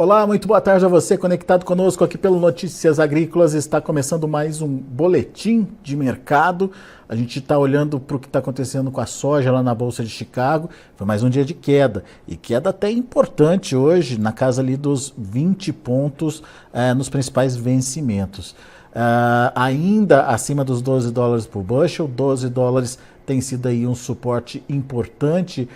Olá, muito boa tarde a você conectado conosco aqui pelo Notícias Agrícolas. Está começando mais um boletim de mercado. A gente está olhando para o que está acontecendo com a soja lá na Bolsa de Chicago. Foi mais um dia de queda. E queda até importante hoje, na casa ali dos 20 pontos nos principais vencimentos. Ainda acima dos $12 por bushel, $12 tem sido aí um suporte importante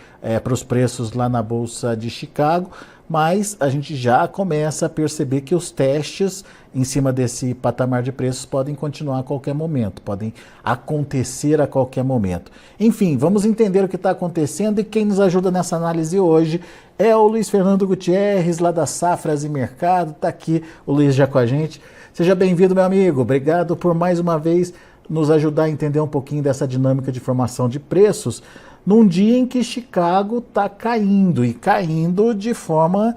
para os preços lá na Bolsa de Chicago, mas a gente já começa a perceber que os testes em cima desse patamar de preços podem continuar a qualquer momento, podem acontecer a qualquer momento. Enfim, vamos entender o que está acontecendo e quem nos ajuda nessa análise hoje é o Luiz Fernando Gutierrez, lá da Safras e Mercado. Está aqui o Luiz já com a gente. Seja bem-vindo, meu amigo. Obrigado por mais uma vez nos ajudar a entender um pouquinho dessa dinâmica de formação de preços num dia em que Chicago está caindo, e caindo de forma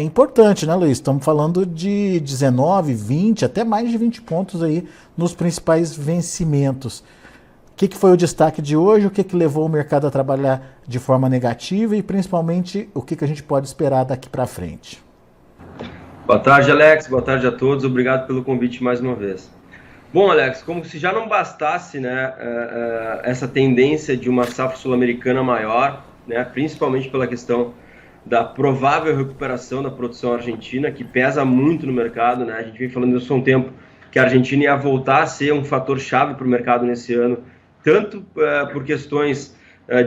importante, né, Luiz? Estamos falando de 19, 20, até mais de 20 pontos aí nos principais vencimentos. O que foi o destaque de hoje? O que levou o mercado a trabalhar de forma negativa e, principalmente, o que a gente pode esperar daqui para frente? Boa tarde, Alex. Boa tarde a todos. Obrigado pelo convite mais uma vez. Bom, Alex, como se já não bastasse, né, essa tendência de uma safra sul-americana maior, né, principalmente pela questão da provável recuperação da produção argentina, que pesa muito no mercado, né? A gente vem falando isso há um tempo, que a Argentina ia voltar a ser um fator-chave para o mercado nesse ano, tanto por questões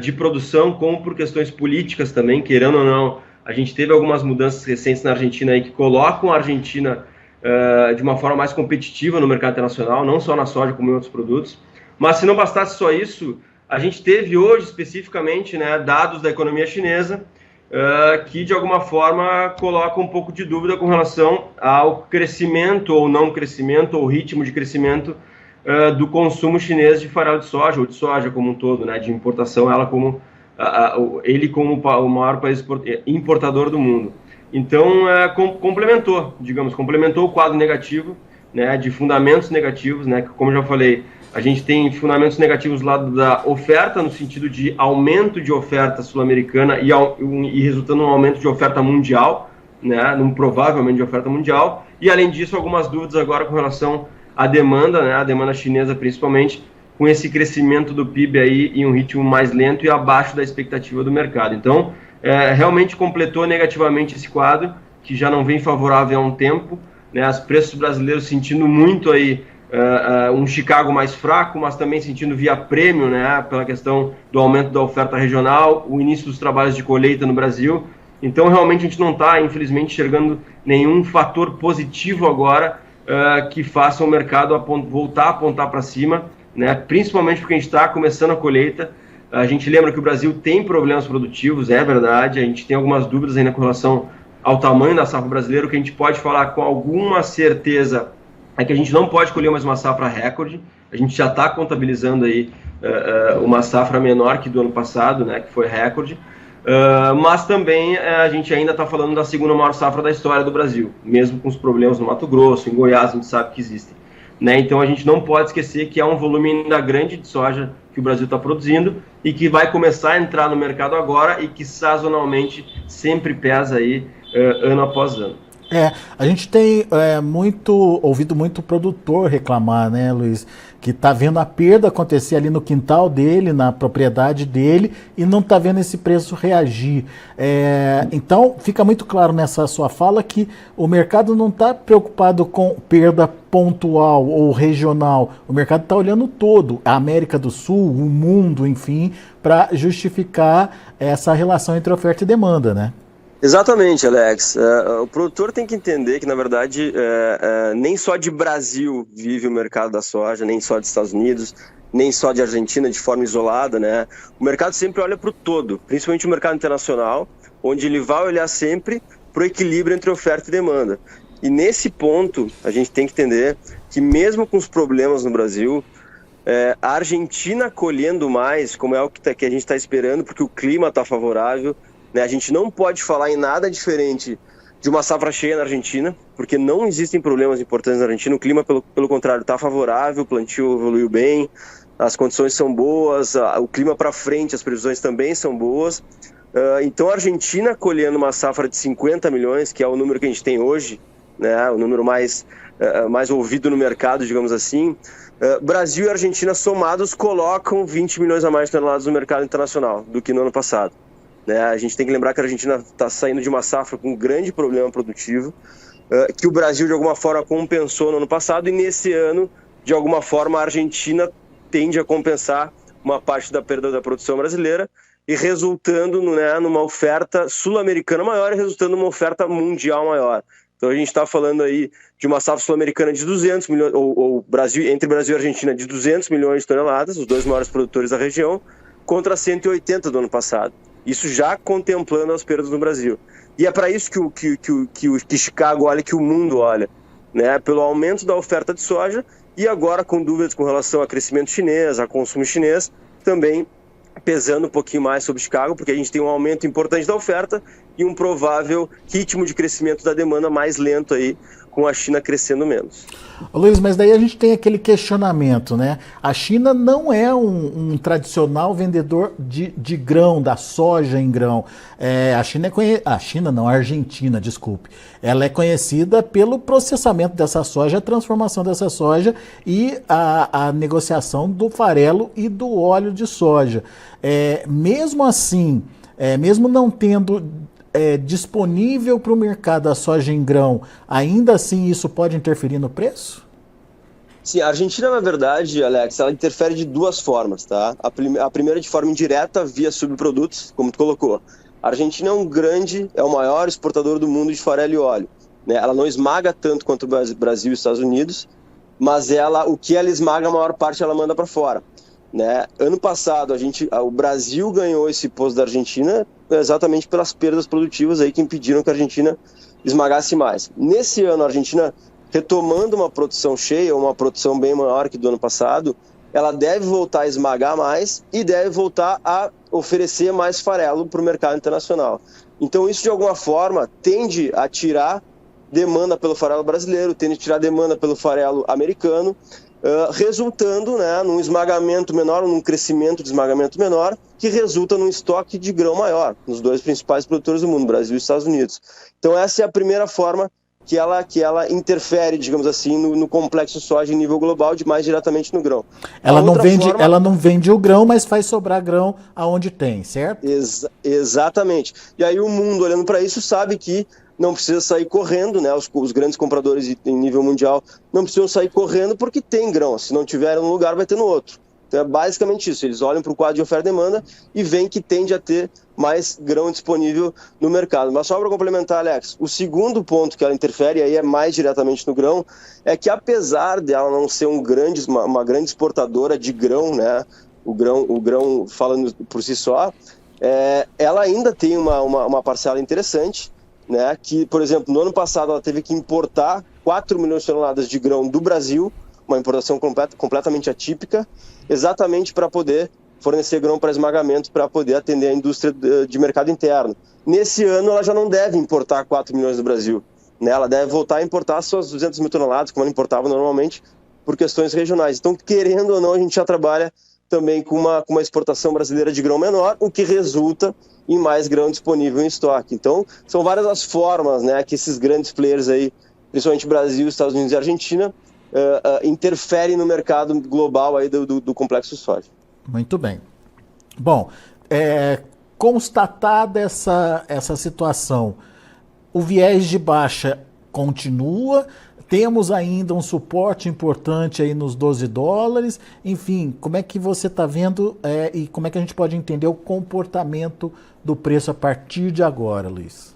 de produção, como por questões políticas também, querendo ou não. A gente teve algumas mudanças recentes na Argentina aí que colocam a Argentina de uma forma mais competitiva no mercado internacional, não só na soja como em outros produtos. Mas se não bastasse só isso, a gente teve hoje especificamente, né, dados da economia chinesa que de alguma forma colocam um pouco de dúvida com relação ao crescimento ou não crescimento, ou ritmo de crescimento do consumo chinês de farelo de soja, ou de soja como um todo, né, de importação, ele como o maior país importador do mundo. Então, complementou o quadro negativo, né, de fundamentos negativos, né, que, como já falei, a gente tem fundamentos negativos lá da oferta, no sentido de aumento de oferta sul-americana e resultando num aumento de oferta mundial, né, num provável aumento de oferta mundial, e além disso, algumas dúvidas agora com relação à demanda, né, a demanda chinesa principalmente, com esse crescimento do PIB aí em um ritmo mais lento e abaixo da expectativa do mercado. Então, realmente completou negativamente esse quadro, que já não vem favorável há um tempo, né? Os preços brasileiros sentindo muito aí um Chicago mais fraco, mas também sentindo via prêmio, né, pela questão do aumento da oferta regional, o início dos trabalhos de colheita no Brasil. Então, realmente, a gente não está, infelizmente, enxergando nenhum fator positivo agora que faça o mercado voltar a apontar para cima, né, principalmente porque a gente está começando a colheita. A gente lembra que o Brasil tem problemas produtivos, é verdade, a gente tem algumas dúvidas ainda com relação ao tamanho da safra brasileira. O que a gente pode falar com alguma certeza é que a gente não pode colher mais uma safra recorde. A gente já está contabilizando aí uma safra menor que do ano passado, né, que foi recorde, mas também a gente ainda está falando da segunda maior safra da história do Brasil, mesmo com os problemas no Mato Grosso, em Goiás, a gente sabe que existem. Né? Então a gente não pode esquecer que há um volume ainda grande de soja que o Brasil está produzindo e que vai começar a entrar no mercado agora e que sazonalmente sempre pesa aí ano após ano. A gente tem ouvido muito produtor reclamar, né, Luiz, que está vendo a perda acontecer ali no quintal dele, na propriedade dele, e não está vendo esse preço reagir. Então, fica muito claro nessa sua fala que o mercado não está preocupado com perda pontual ou regional. O mercado está olhando todo, a América do Sul, o mundo, enfim, para justificar essa relação entre oferta e demanda, né? Exatamente, Alex. O produtor tem que entender que, na verdade, nem só de Brasil vive o mercado da soja, nem só de Estados Unidos, nem só de Argentina de forma isolada, né? O mercado sempre olha para o todo, principalmente o mercado internacional, onde ele vai olhar sempre para o equilíbrio entre oferta e demanda. E nesse ponto, a gente tem que entender que mesmo com os problemas no Brasil, a Argentina colhendo mais, como é o que a gente está esperando, porque o clima está favorável, né? A gente não pode falar em nada diferente de uma safra cheia na Argentina, porque não existem problemas importantes na Argentina. O clima, pelo contrário, está favorável, o plantio evoluiu bem, as condições são boas, o clima para frente, as previsões também são boas. Então a Argentina colhendo uma safra de 50 milhões, que é o número que a gente tem hoje, né, o número mais ouvido no mercado, digamos assim, Brasil e Argentina somados colocam 20 milhões a mais de toneladas no mercado internacional do que no ano passado. Né? A gente tem que lembrar que a Argentina está saindo de uma safra com um grande problema produtivo, que o Brasil de alguma forma compensou no ano passado, e nesse ano, de alguma forma, a Argentina tende a compensar uma parte da perda da produção brasileira, e resultando, né, numa oferta sul-americana maior e resultando numa oferta mundial maior. Então a gente está falando aí de uma safra sul-americana de 200 milhões, entre Brasil e Argentina de 200 milhões de toneladas, os dois maiores produtores da região, contra 180 do ano passado. Isso já contemplando as perdas no Brasil. E é para isso que Chicago olha, que o mundo olha, né? Pelo aumento da oferta de soja e agora com dúvidas com relação a crescimento chinês, a consumo chinês, também pesando um pouquinho mais sobre Chicago, porque a gente tem um aumento importante da oferta e um provável ritmo de crescimento da demanda mais lento aí, com a China crescendo menos. Luiz, mas daí a gente tem aquele questionamento, né? A China não é um tradicional vendedor de grão, da soja em grão. A Argentina, desculpe. Ela é conhecida pelo processamento dessa soja, a transformação dessa soja e a negociação do farelo e do óleo de soja. Mesmo assim, mesmo não tendo disponível para o mercado a soja em grão, ainda assim isso pode interferir no preço? Sim, a Argentina, na verdade, Alex, ela interfere de duas formas, tá? A primeira de forma indireta, via subprodutos, como tu colocou. A Argentina é o maior exportador do mundo de farelo e óleo, né? Ela não esmaga tanto quanto o Brasil e os Estados Unidos, mas o que ela esmaga, a maior parte ela manda para fora. Né? Ano passado o Brasil ganhou esse posto da Argentina exatamente pelas perdas produtivas aí que impediram que a Argentina esmagasse mais. Nesse ano a Argentina, retomando uma produção cheia, uma produção bem maior que do ano passado, ela deve voltar a esmagar mais e deve voltar a oferecer mais farelo para o mercado internacional. Então isso de alguma forma tende a tirar demanda pelo farelo brasileiro, tende a tirar demanda pelo farelo americano, resultando, né, num esmagamento menor, num crescimento de esmagamento menor, que resulta num estoque de grão maior, nos dois principais produtores do mundo, Brasil e Estados Unidos. Então essa é a primeira forma que ela interfere, digamos assim, no complexo soja em nível global, mais diretamente no grão. Ela não vende o grão, mas faz sobrar grão aonde tem, certo? Exatamente. E aí o mundo, olhando para isso, sabe que não precisa sair correndo, né? Os grandes compradores em nível mundial não precisam sair correndo porque tem grão. Se não tiver num lugar, vai ter no outro. Então é basicamente isso. Eles olham para o quadro de oferta e demanda e veem que tende a ter mais grão disponível no mercado. Mas só para complementar, Alex, o segundo ponto que ela interfere, aí é mais diretamente no grão, é que apesar dela não ser uma grande exportadora de grão, né? O grão falando por si só, ela ainda tem uma parcela interessante, né, que, por exemplo, no ano passado ela teve que importar 4 milhões de toneladas de grão do Brasil, uma importação completamente atípica, exatamente para poder fornecer grão para esmagamento, para poder atender a indústria de mercado interno. Nesse ano ela já não deve importar 4 milhões do Brasil, né, ela deve voltar a importar suas 200 mil toneladas, como ela importava normalmente, por questões regionais. Então, querendo ou não, a gente já trabalha também com uma exportação brasileira de grão menor, o que resulta em mais grão disponível em estoque. Então, são várias as formas, né, que esses grandes players aí, principalmente Brasil, Estados Unidos e Argentina, interferem no mercado global aí do complexo soja. Muito bem. Bom, constatada essa situação, o viés de baixa continua. Temos ainda um suporte importante aí nos $12. Enfim, como é que você está vendo e como é que a gente pode entender o comportamento do preço a partir de agora, Luiz?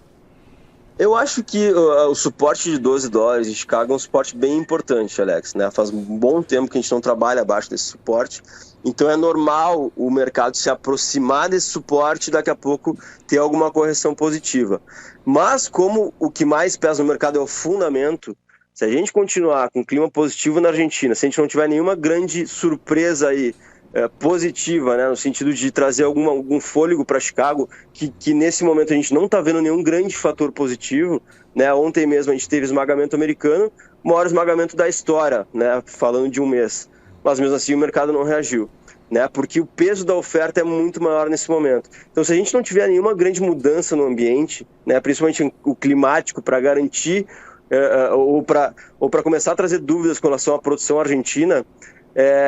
Eu acho que o suporte de $12 em Chicago é um suporte bem importante, Alex, né? Faz um bom tempo que a gente não trabalha abaixo desse suporte, então é normal o mercado se aproximar desse suporte e daqui a pouco ter alguma correção positiva. Mas como o que mais pesa no mercado é o fundamento, se a gente continuar com clima positivo na Argentina, se a gente não tiver nenhuma grande surpresa aí positiva, né, no sentido de trazer algum fôlego para Chicago, que nesse momento a gente não está vendo nenhum grande fator positivo, né? Ontem mesmo a gente teve esmagamento americano, o maior esmagamento da história, né, falando de um mês, mas mesmo assim o mercado não reagiu. né? Porque o peso da oferta é muito maior nesse momento. Então, se a gente não tiver nenhuma grande mudança no ambiente, né, principalmente o climático, para garantir ou para começar a trazer dúvidas com relação à produção argentina,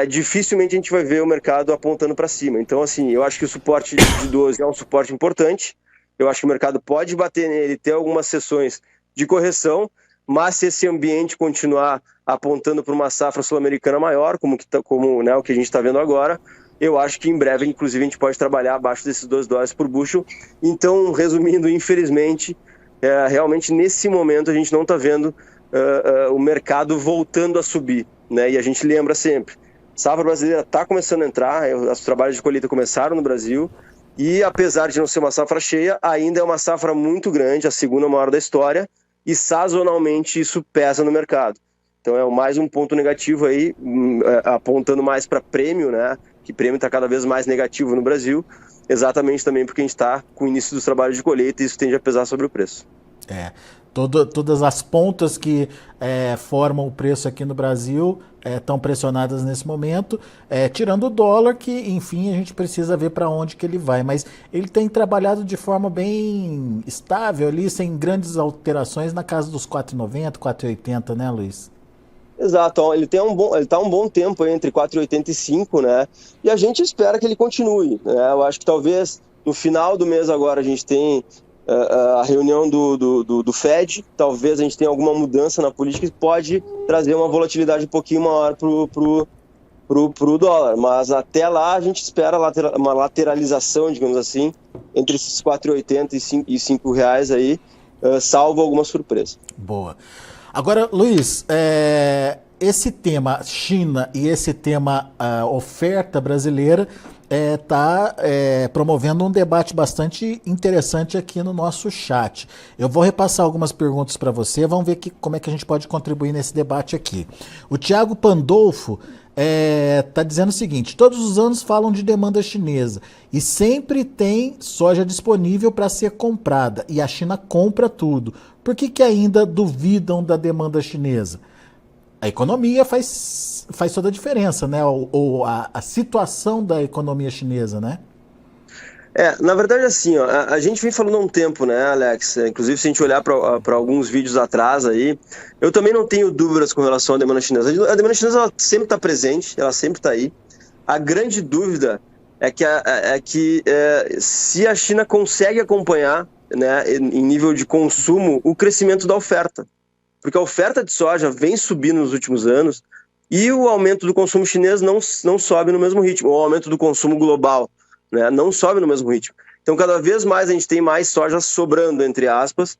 dificilmente a gente vai ver o mercado apontando para cima. Então, assim, eu acho que o suporte de 12 é um suporte importante. Eu acho que o mercado pode bater nele, ter algumas sessões de correção, mas se esse ambiente continuar apontando para uma safra sul-americana maior, como né, o que a gente está vendo agora, eu acho que em breve, inclusive, a gente pode trabalhar abaixo desses $2 por bushel. Então, resumindo, infelizmente, realmente nesse momento a gente não está vendo o mercado voltando a subir, né? E a gente lembra sempre, a safra brasileira está começando a entrar, os trabalhos de colheita começaram no Brasil, e apesar de não ser uma safra cheia, ainda é uma safra muito grande, a segunda maior da história, e sazonalmente isso pesa no mercado. Então é mais um ponto negativo aí, apontando mais para prêmio, né? Que prêmio está cada vez mais negativo no Brasil, exatamente também porque a gente está com o início dos trabalhos de colheita e isso tende a pesar sobre o preço. Todas as pontas que formam o preço aqui no Brasil estão pressionadas nesse momento, tirando o dólar, que enfim a gente precisa ver para onde que ele vai, mas ele tem trabalhado de forma bem estável ali, sem grandes alterações, na casa dos 4,90, 4,80, né, Luiz? Exato, ele está um bom tempo entre 4,80 e 5, né? E a gente espera que ele continue, né? Eu acho que talvez no final do mês agora a gente tem a reunião do Fed, talvez a gente tenha alguma mudança na política que pode trazer uma volatilidade um pouquinho maior pro dólar, mas até lá a gente espera uma lateralização, digamos assim, entre esses 4,80 e 5 reais aí, salvo alguma surpresa. Boa. Agora, Luiz, esse tema China e esse tema oferta brasileira está promovendo um debate bastante interessante aqui no nosso chat. Eu vou repassar algumas perguntas para você, vamos ver como é que a gente pode contribuir nesse debate aqui. O Thiago Pandolfo está dizendo o seguinte: todos os anos falam de demanda chinesa e sempre tem soja disponível para ser comprada e a China compra tudo. Por que ainda duvidam da demanda chinesa? A economia faz toda a diferença, né? Ou a situação da economia chinesa, né? Na verdade, assim, ó, a gente vem falando há um tempo, né, Alex? Inclusive, se a gente olhar para alguns vídeos atrás aí, eu também não tenho dúvidas com relação à demanda chinesa. A demanda chinesa ela sempre está presente, ela sempre está aí. A grande dúvida é que se a China consegue acompanhar, né, em nível de consumo, o crescimento da oferta. Porque a oferta de soja vem subindo nos últimos anos e o aumento do consumo chinês não sobe no mesmo ritmo, ou o aumento do consumo global, né, não sobe no mesmo ritmo. Então, cada vez mais a gente tem mais soja sobrando, entre aspas.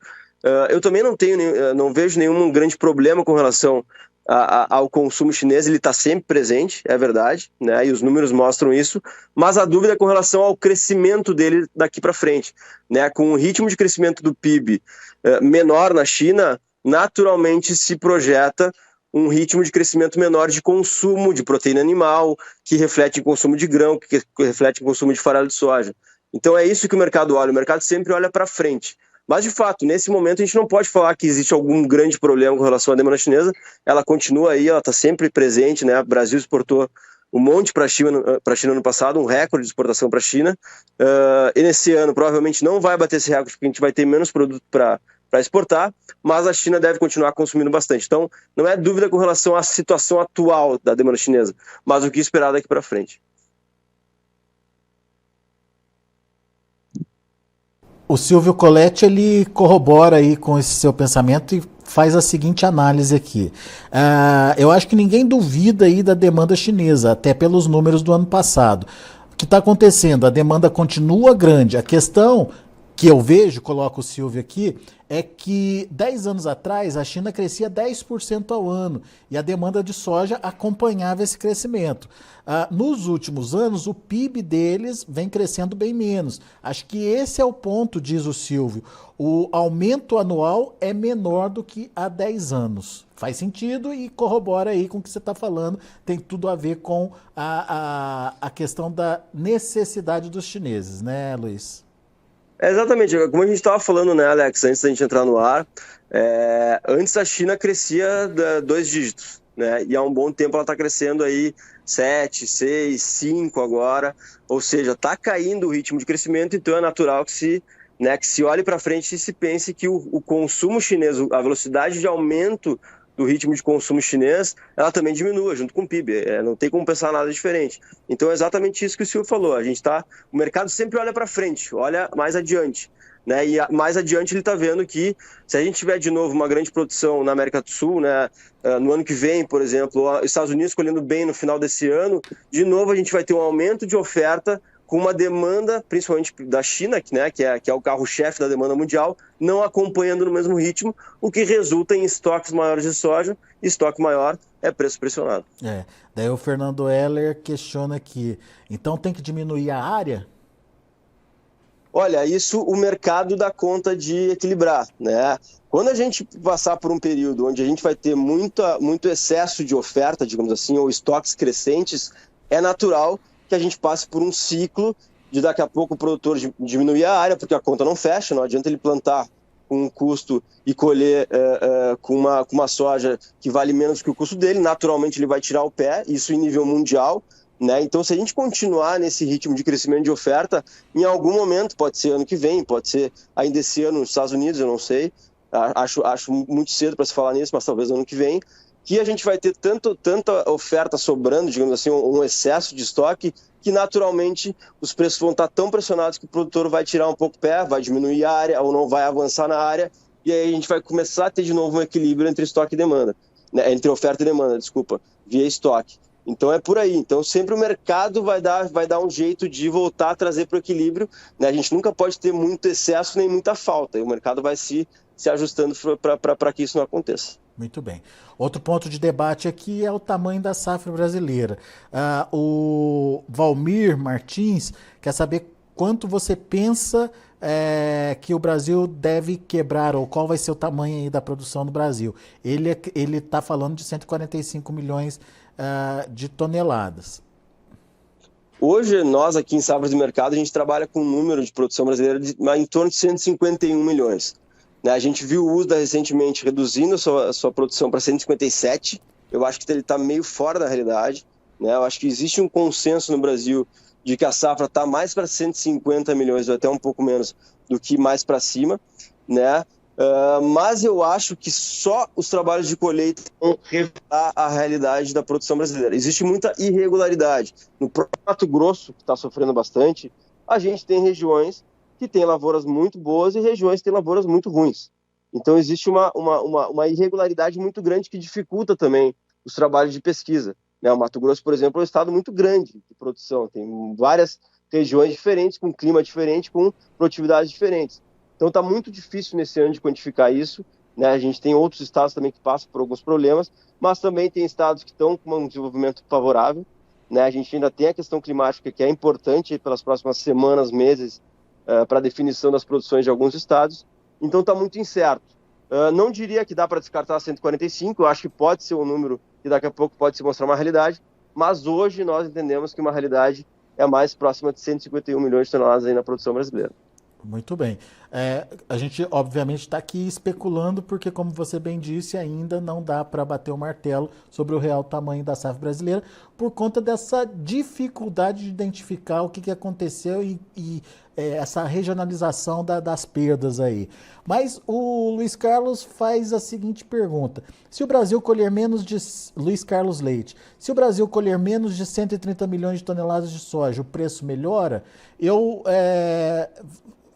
Eu também não vejo nenhum grande problema com relação ao consumo chinês, ele está sempre presente, é verdade, né, e os números mostram isso, mas a dúvida é com relação ao crescimento dele daqui para frente, né, com o ritmo de crescimento do PIB menor na China, naturalmente se projeta um ritmo de crescimento menor de consumo de proteína animal, que reflete em consumo de grão, que reflete em consumo de farelo de soja. Então é isso que o mercado olha, o mercado sempre olha para frente. Mas, de fato, nesse momento a gente não pode falar que existe algum grande problema com relação à demanda chinesa, ela continua aí, ela está sempre presente, né? O Brasil exportou um monte para a China no passado, um recorde de exportação para a China, e nesse ano provavelmente não vai bater esse recorde, porque a gente vai ter menos produto para exportar, mas a China deve continuar consumindo bastante. Então, não é dúvida com relação à situação atual da demanda chinesa, mas o que esperar daqui para frente. O Silvio Coletti, ele corrobora aí com esse seu pensamento e faz a seguinte análise aqui. Eu acho que ninguém duvida aí da demanda chinesa, até pelos números do ano passado. O que está acontecendo? A demanda continua grande. A questão que eu vejo, coloco o Silvio aqui, é que 10 anos atrás a China crescia 10% ao ano e a demanda de soja acompanhava esse crescimento. Nos últimos anos, o PIB deles vem crescendo bem menos. Acho que esse é o ponto, diz o Silvio. O aumento anual é menor do que há 10 anos. Faz sentido e corrobora aí com o que você está falando. Tem tudo a ver com a questão da necessidade dos chineses, né, Luiz? Exatamente, como a gente estava falando, né, Alex, antes da gente entrar no ar, antes a China crescia 2 dígitos, né? E há um bom tempo ela está crescendo aí 7, 6, 5 agora, ou seja, está caindo o ritmo de crescimento, então é natural que se olhe para frente e se pense que o consumo chinês, a velocidade de aumento do ritmo de consumo chinês, ela também diminua junto com o PIB, não tem como pensar nada diferente. Então é exatamente isso que o Silvio falou, o mercado sempre olha para frente, olha mais adiante, né? E mais adiante ele está vendo que se a gente tiver de novo uma grande produção na América do Sul, né, no ano que vem, por exemplo, os Estados Unidos escolhendo bem no final desse ano, de novo a gente vai ter um aumento de oferta com uma demanda, principalmente da China, né, que é o carro-chefe da demanda mundial, não acompanhando no mesmo ritmo, o que resulta em estoques maiores de soja, e estoque maior é preço pressionado. Daí o Fernando Heller questiona aqui, então tem que diminuir a área? Olha, isso o mercado dá conta de equilibrar, né? Quando a gente passar por um período onde a gente vai ter muito excesso de oferta, digamos assim, ou estoques crescentes, é natural que a gente passe por um ciclo de daqui a pouco o produtor diminuir a área, porque a conta não fecha, não adianta ele plantar com um custo e colher com uma soja que vale menos que o custo dele, naturalmente ele vai tirar o pé, isso em nível mundial, né? Então, se a gente continuar nesse ritmo de crescimento de oferta, em algum momento, pode ser ano que vem, pode ser ainda esse ano nos Estados Unidos, eu não sei, acho muito cedo para se falar nisso, mas talvez ano que vem, que a gente vai ter tanta oferta sobrando, digamos assim, um excesso de estoque, que naturalmente os preços vão estar tão pressionados que o produtor vai tirar um pouco o pé, vai diminuir a área ou não vai avançar na área, e aí a gente vai começar a ter de novo um equilíbrio entre estoque e demanda, né? Entre oferta e demanda, via estoque. Então é por aí. Então sempre o mercado vai dar um jeito de voltar a trazer para o equilíbrio, né? A gente nunca pode ter muito excesso nem muita falta, e o mercado vai se ajustando para que isso não aconteça. Muito bem. Outro ponto de debate aqui é o tamanho da safra brasileira. O Valmir Martins quer saber quanto você pensa que o Brasil deve quebrar, ou qual vai ser o tamanho aí da produção do Brasil. Ele está falando de 145 milhões de toneladas. Hoje, nós aqui em Safras de Mercado, a gente trabalha com um número de produção brasileira em torno de 151 milhões. A gente viu o USDA recentemente reduzindo a sua produção para 157. Eu acho que ele está meio fora da realidade, né? Eu acho que existe um consenso no Brasil de que a safra está mais para 150 milhões, ou até um pouco menos, do que mais para cima, né? Mas eu acho que só os trabalhos de colheita vão revelar a realidade da produção brasileira. Existe muita irregularidade. No próprio Mato Grosso, que está sofrendo bastante, a gente tem regiões que têm lavouras muito boas e regiões que têm lavouras muito ruins. Então existe uma irregularidade muito grande que dificulta também os trabalhos de pesquisa, né? O Mato Grosso, por exemplo, é um estado muito grande de produção, tem várias regiões diferentes, com clima diferente, com produtividades diferentes. Então está muito difícil nesse ano de quantificar isso, né? A gente tem outros estados também que passam por alguns problemas, mas também tem estados que estão com um desenvolvimento favorável, né? A gente ainda tem a questão climática, que é importante pelas próximas semanas, meses, para a definição das produções de alguns estados. Então está muito incerto. Não diria que dá para descartar 145, eu acho que pode ser um número que daqui a pouco pode se mostrar uma realidade, mas hoje nós entendemos que uma realidade é mais próxima de 151 milhões de toneladas aí na produção brasileira. Muito bem. A gente, obviamente, está aqui especulando, porque, como você bem disse, ainda não dá para bater o martelo sobre o real tamanho da safra brasileira, por conta dessa dificuldade de identificar o que aconteceu e essa regionalização das perdas aí. Mas o Luiz Carlos faz a seguinte pergunta: se o Brasil colher menos de... Luiz Carlos Leite, se o Brasil colher menos de 130 milhões de toneladas de soja, o preço melhora? Eu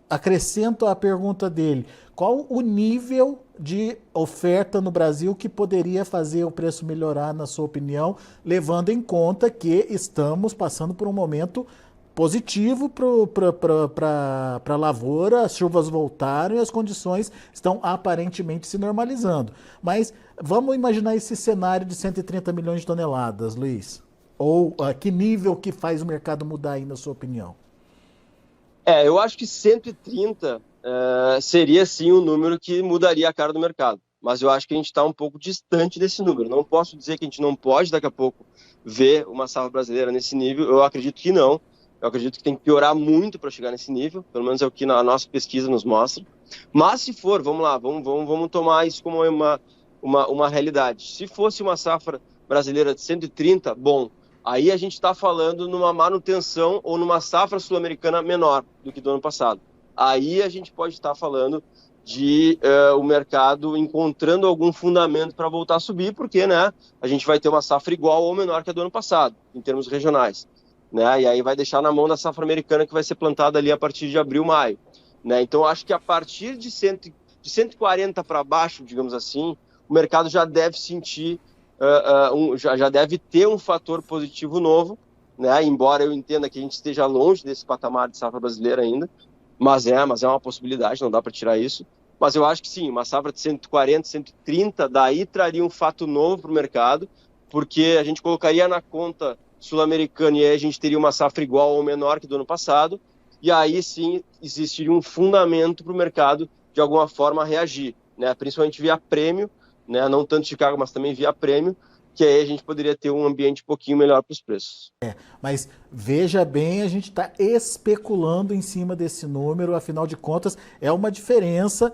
acrescento a pergunta dele: qual o nível de oferta no Brasil que poderia fazer o preço melhorar, na sua opinião, levando em conta que estamos passando por um momento positivo para a lavoura, as chuvas voltaram e as condições estão aparentemente se normalizando. Mas vamos imaginar esse cenário de 130 milhões de toneladas, Luiz. Ou que nível que faz o mercado mudar aí, na sua opinião? Eu acho que 130 seria sim um número que mudaria a cara do mercado. Mas eu acho que a gente está um pouco distante desse número. Não posso dizer que a gente não pode daqui a pouco ver uma safra brasileira nesse nível. Eu acredito que não. Eu acredito que tem que piorar muito para chegar nesse nível. Pelo menos é o que a nossa pesquisa nos mostra. Mas se for, vamos lá, vamos tomar isso como uma realidade. Se fosse uma safra brasileira de 130, bom, aí a gente está falando numa manutenção ou numa safra sul-americana menor do que do ano passado. Aí a gente pode estar falando de o mercado encontrando algum fundamento para voltar a subir, porque, né, a gente vai ter uma safra igual ou menor que a do ano passado, em termos regionais, né, e aí vai deixar na mão da safra americana que vai ser plantada ali a partir de abril, maio, né, então acho que a partir de 140 para baixo, digamos assim, o mercado já deve sentir, já deve ter um fator positivo novo, né, embora eu entenda que a gente esteja longe desse patamar de safra brasileira ainda, mas é uma possibilidade, não dá para tirar isso. Mas eu acho que sim, uma safra de 140, 130, daí traria um fato novo para o mercado, porque a gente colocaria na conta sul-americana e aí a gente teria uma safra igual ou menor que do ano passado, e aí sim existiria um fundamento para o mercado de alguma forma reagir, né? Principalmente via prêmio, né? Não tanto Chicago, mas também via prêmio, que aí a gente poderia ter um ambiente um pouquinho melhor para os preços. Mas veja bem, a gente está especulando em cima desse número, afinal de contas, é uma diferença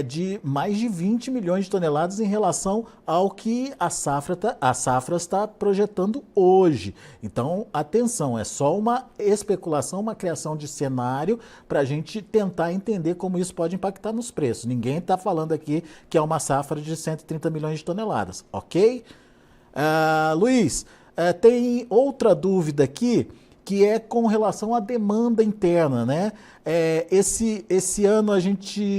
de mais de 20 milhões de toneladas em relação ao que a safra está projetando hoje. Então, atenção, é só uma especulação, uma criação de cenário para a gente tentar entender como isso pode impactar nos preços. Ninguém está falando aqui que é uma safra de 130 milhões de toneladas, ok? Luiz, tem outra dúvida aqui, que é com relação à demanda interna, né? Esse ano a gente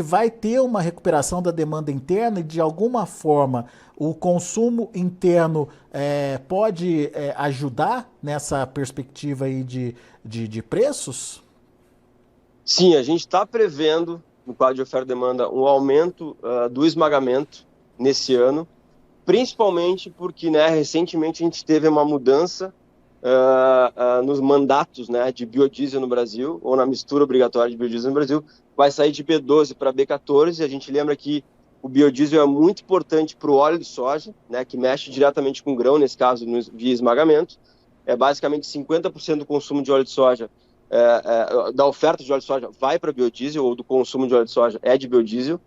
vai ter uma recuperação da demanda interna e, de alguma forma, o consumo interno pode ajudar nessa perspectiva aí de preços? Sim, a gente está prevendo, no quadro de oferta e demanda, um aumento do esmagamento nesse ano, principalmente porque, né, recentemente a gente teve uma mudança nos mandatos, né, de biodiesel no Brasil, ou na mistura obrigatória de biodiesel no Brasil, vai sair de B12 para B14. A gente lembra que o biodiesel é muito importante para o óleo de soja, né, que mexe diretamente com o grão, nesse caso via esmagamento. Basicamente 50% do consumo de óleo de soja, da oferta de óleo de soja vai para biodiesel, ou do consumo de óleo de soja é de biodiesel.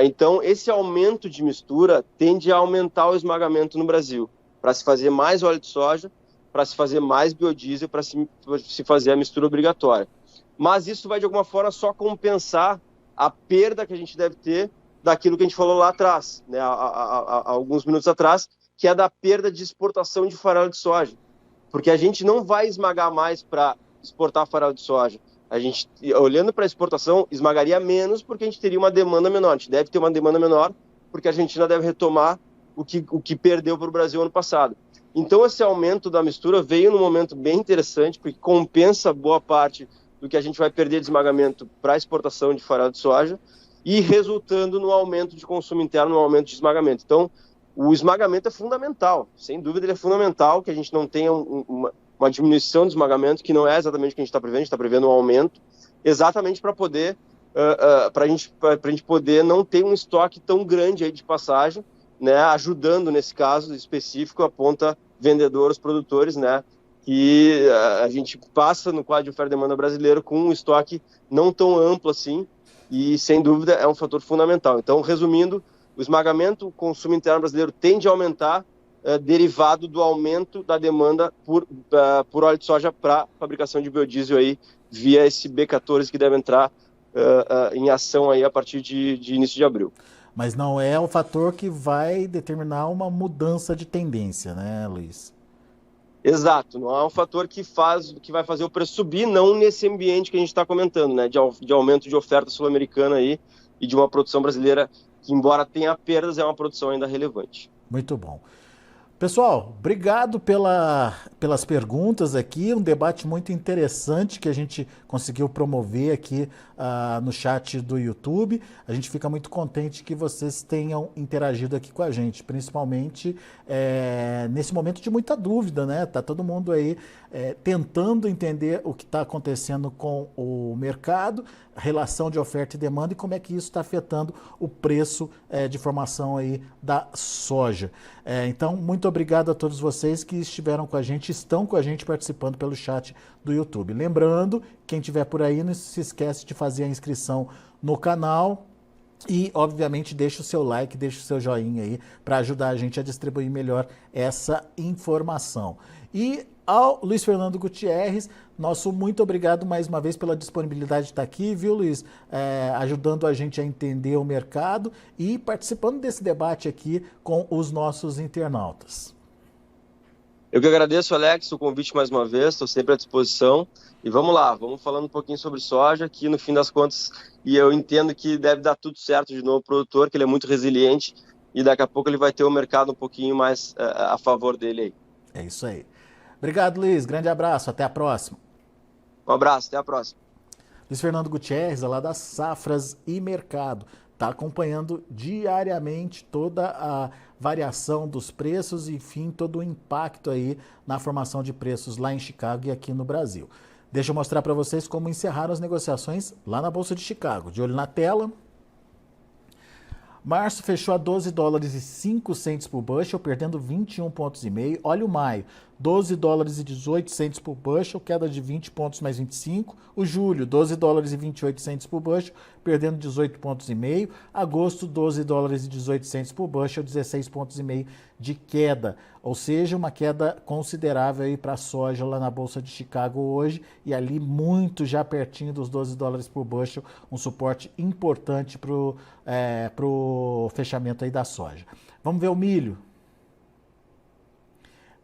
Então, esse aumento de mistura tende a aumentar o esmagamento no Brasil, para se fazer mais óleo de soja, para se fazer mais biodiesel, para se fazer a mistura obrigatória. Mas isso vai, de alguma forma, só compensar a perda que a gente deve ter daquilo que a gente falou lá atrás, né, há alguns minutos atrás, que é da perda de exportação de farelo de soja. Porque a gente não vai esmagar mais para exportar farelo de soja. A gente, olhando para a exportação, esmagaria menos porque a gente teria uma demanda menor. A gente deve ter uma demanda menor porque a Argentina deve retomar o que perdeu para o Brasil ano passado. Então, esse aumento da mistura veio num momento bem interessante, porque compensa boa parte do que a gente vai perder de esmagamento para a exportação de farelo de soja e resultando no aumento de consumo interno, no aumento de esmagamento. Então, o esmagamento é fundamental. Sem dúvida, ele é fundamental que a gente não tenha uma diminuição do esmagamento, que não é exatamente o que a gente está prevendo. A gente está prevendo um aumento, exatamente para poder, para a gente poder não ter um estoque tão grande aí de passagem, né, ajudando, nesse caso específico, a ponta vendedora, os produtores, né, que a gente passa no quadro de oferta e demanda brasileiro com um estoque não tão amplo assim, e sem dúvida é um fator fundamental. Então, resumindo, o esmagamento, o consumo interno brasileiro tende a aumentar, derivado do aumento da demanda por óleo de soja para fabricação de biodiesel aí, via esse B14 que deve entrar em ação aí a partir de início de abril. Mas não é o fator que vai determinar uma mudança de tendência, né, Luiz? Exato, não é um fator que vai fazer o preço subir, não nesse ambiente que a gente está comentando, né, de aumento de oferta sul-americana aí e de uma produção brasileira que, embora tenha perdas, é uma produção ainda relevante. Muito bom. Pessoal, obrigado pelas perguntas aqui, um debate muito interessante que a gente conseguiu promover aqui no chat do YouTube. A gente fica muito contente que vocês tenham interagido aqui com a gente, principalmente nesse momento de muita dúvida, né? Tá todo mundo aí tentando entender o que está acontecendo com o mercado, a relação de oferta e demanda e como é que isso está afetando o preço de formação aí da soja. Então, muito obrigado a todos vocês que estiveram com a gente, estão com a gente participando pelo chat do YouTube. Lembrando, quem estiver por aí, não se esquece de fazer a inscrição no canal, E, obviamente, deixa o seu like, deixa o seu joinha aí para ajudar a gente a distribuir melhor essa informação. E ao Luiz Fernando Gutierrez, nosso muito obrigado mais uma vez pela disponibilidade de estar aqui, viu, Luiz? Ajudando a gente a entender o mercado e participando desse debate aqui com os nossos internautas. Eu que agradeço, Alex, o convite mais uma vez, estou sempre à disposição. E vamos lá, vamos falando um pouquinho sobre soja, que no fim das contas, e eu entendo que deve dar tudo certo de novo para o produtor, que ele é muito resiliente, e daqui a pouco ele vai ter o mercado um pouquinho mais a favor dele aí. É isso aí. Obrigado, Luiz. Grande abraço. Até a próxima. Um abraço, até a próxima. Luiz Fernando Gutierrez, lá das Safras e Mercado, está acompanhando diariamente toda a variação dos preços e, enfim, todo o impacto aí na formação de preços lá em Chicago e aqui no Brasil. Deixa eu mostrar para vocês como encerraram as negociações lá na Bolsa de Chicago. De olho na tela. Março fechou a 12 dólares e 5 centes por bushel, perdendo 21,5 pontos. Olha o maio, 12 dólares e 18 centes por bushel, queda de 20 pontos mais 25. O julho, 12 dólares e 28 centes por bushel, perdendo 18,5 pontos. Agosto, 12 dólares e 18 centes por bushel, 16,5 pontos de queda. Ou seja, uma queda considerável aí para a soja lá na Bolsa de Chicago hoje e ali muito já pertinho dos 12 dólares por bushel, um suporte importante para o fechamento aí da soja. Vamos ver o milho.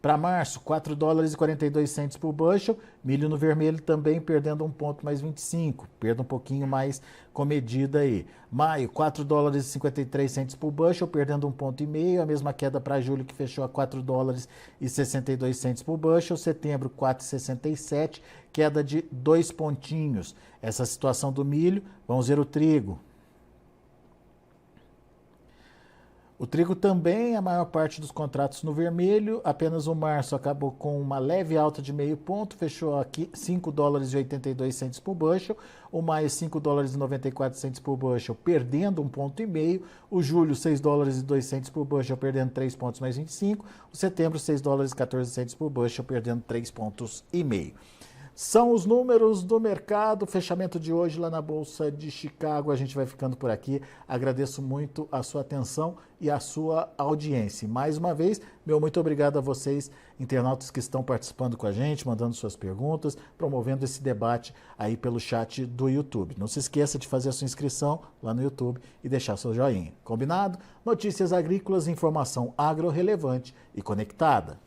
Para março, 4 dólares e 42 centes por bushel, milho no vermelho também perdendo 1 ponto mais 25, perda um pouquinho mais comedida aí. Maio, 4 dólares e 53 centes por bushel, perdendo 1,5 ponto, a mesma queda para julho que fechou a 4 dólares e 62 centes por bushel, setembro 4,67, queda de 2 pontinhos. Essa situação do milho, vamos ver o trigo. O trigo também, a maior parte dos contratos no vermelho, apenas o março acabou com uma leve alta de meio ponto, fechou aqui 5 dólares e 82 centes por bushel, o maio 5 dólares e 94 centes por bushel, perdendo 1,5 ponto, o julho 6 dólares e 2 centes por bushel, perdendo 3 pontos mais 25, o setembro 6 dólares e 14 centes por bushel, perdendo 3,5 pontos. São os números do mercado, fechamento de hoje lá na Bolsa de Chicago. A gente vai ficando por aqui. Agradeço muito a sua atenção e a sua audiência. Mais uma vez, meu muito obrigado a vocês, internautas que estão participando com a gente, mandando suas perguntas, promovendo esse debate aí pelo chat do YouTube. Não se esqueça de fazer a sua inscrição lá no YouTube e deixar seu joinha. Combinado? Notícias agrícolas, informação agro relevante e conectada.